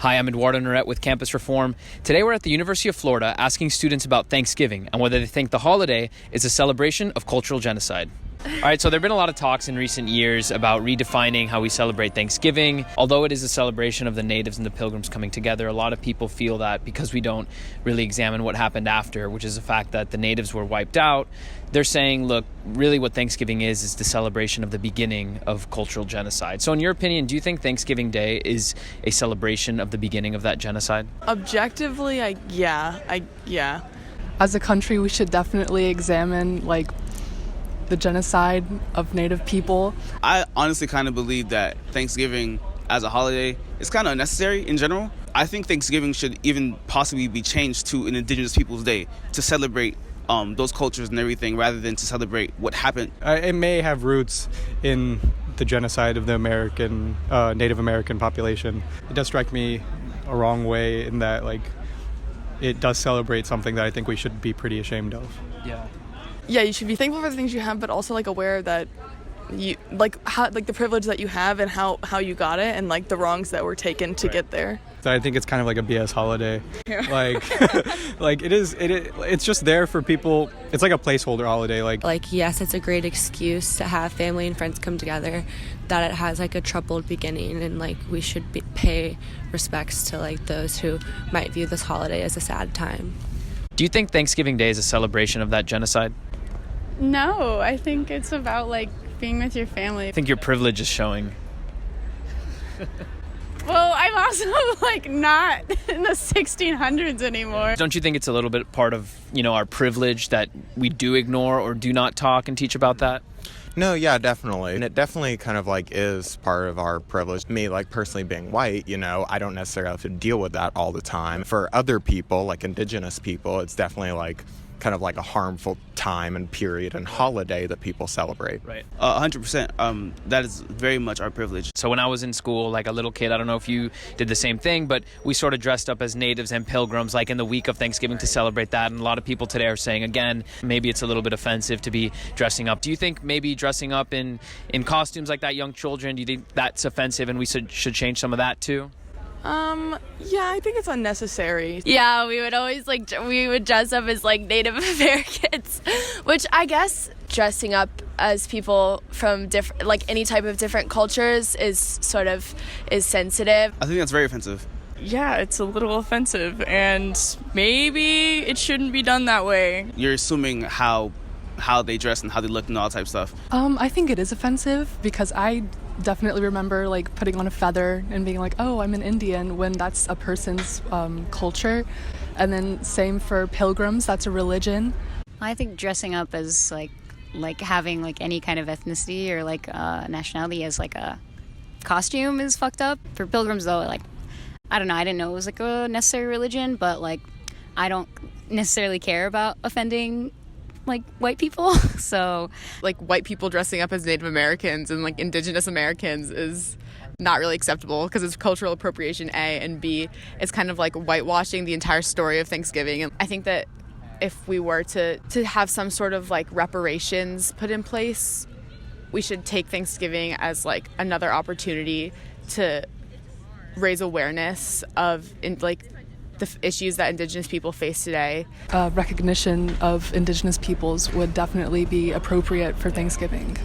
Hi, I'm Eduardo Norette with Campus Reform. Today we're at the University of Florida asking students about Thanksgiving and whether they think the holiday is a celebration of cultural genocide. All right, so there have been a lot of talks in recent years about redefining how we celebrate Thanksgiving. Although it is a celebration of the natives and the pilgrims coming together, a lot of people feel that because we don't really examine what happened after, which is the fact that the natives were wiped out, they're saying, look, really what Thanksgiving is the celebration of the beginning of cultural genocide. So in your opinion, do you think Thanksgiving Day is a celebration of the beginning of that genocide? Objectively, yeah. As a country, we should definitely examine, the genocide of Native people. I honestly kind of believe that Thanksgiving as a holiday is kind of unnecessary in general. I think Thanksgiving should even possibly be changed to an Indigenous Peoples Day to celebrate those cultures and everything rather than to celebrate what happened. It may have roots in the genocide of the Native American population. It does strike me a wrong way in that it does celebrate something that I think we should be pretty ashamed of. Yeah, you should be thankful for the things you have, but also aware that you the privilege that you have and how you got it, and the wrongs that were taken to get there. So I think it's kind of like a BS holiday. It's just there for people. It's like a placeholder holiday. Yes, it's a great excuse to have family and friends come together, that it has a troubled beginning, and we should pay respects to those who might view this holiday as a sad time. Do you think Thanksgiving Day is a celebration of that genocide? No, I think it's about being with your family. I think your privilege is showing. Well, I'm also not in the 1600s anymore. Don't you think it's a little bit part of, our privilege that we do ignore or do not talk and teach about that? No, yeah, definitely. And it definitely kind of is part of our privilege. Me, personally being white, I don't necessarily have to deal with that all the time. For other people, Indigenous people, it's definitely kind of a harmful time and period and holiday that people celebrate. Right. 100%. That is very much our privilege. So when I was in school, a little kid, I don't know if you did the same thing, but we sort of dressed up as natives and pilgrims, in the week of Thanksgiving to celebrate that. And a lot of people today are saying, again, maybe it's a little bit offensive to be dressing up. Do you think maybe dressing up in costumes like that, young children, do you think that's offensive and we should change some of that too? Yeah, I think it's unnecessary. Yeah, we would always we would dress up as Native Americans, which I guess dressing up as people from different any type of different cultures is sensitive. I think that's very offensive. Yeah, it's a little offensive, and maybe it shouldn't be done that way. You're assuming how they dress and how they look and all that type of stuff. I think it is offensive because I definitely remember putting on a feather and being oh, I'm an Indian, when that's a person's culture. And then same for pilgrims, that's a religion. I think dressing up as having any kind of ethnicity or nationality as a costume is fucked up. For pilgrims though, I don't know, I didn't know it was a necessary religion, but I don't necessarily care about offending white people. So white people dressing up as Native Americans and Indigenous Americans is not really acceptable because it's cultural appropriation, A, and B, it's kind of whitewashing the entire story of Thanksgiving. And I think that if we were to have some sort of reparations put in place, we should take Thanksgiving as another opportunity to raise awareness of the issues that Indigenous people face today. Recognition of Indigenous peoples would definitely be appropriate for Thanksgiving.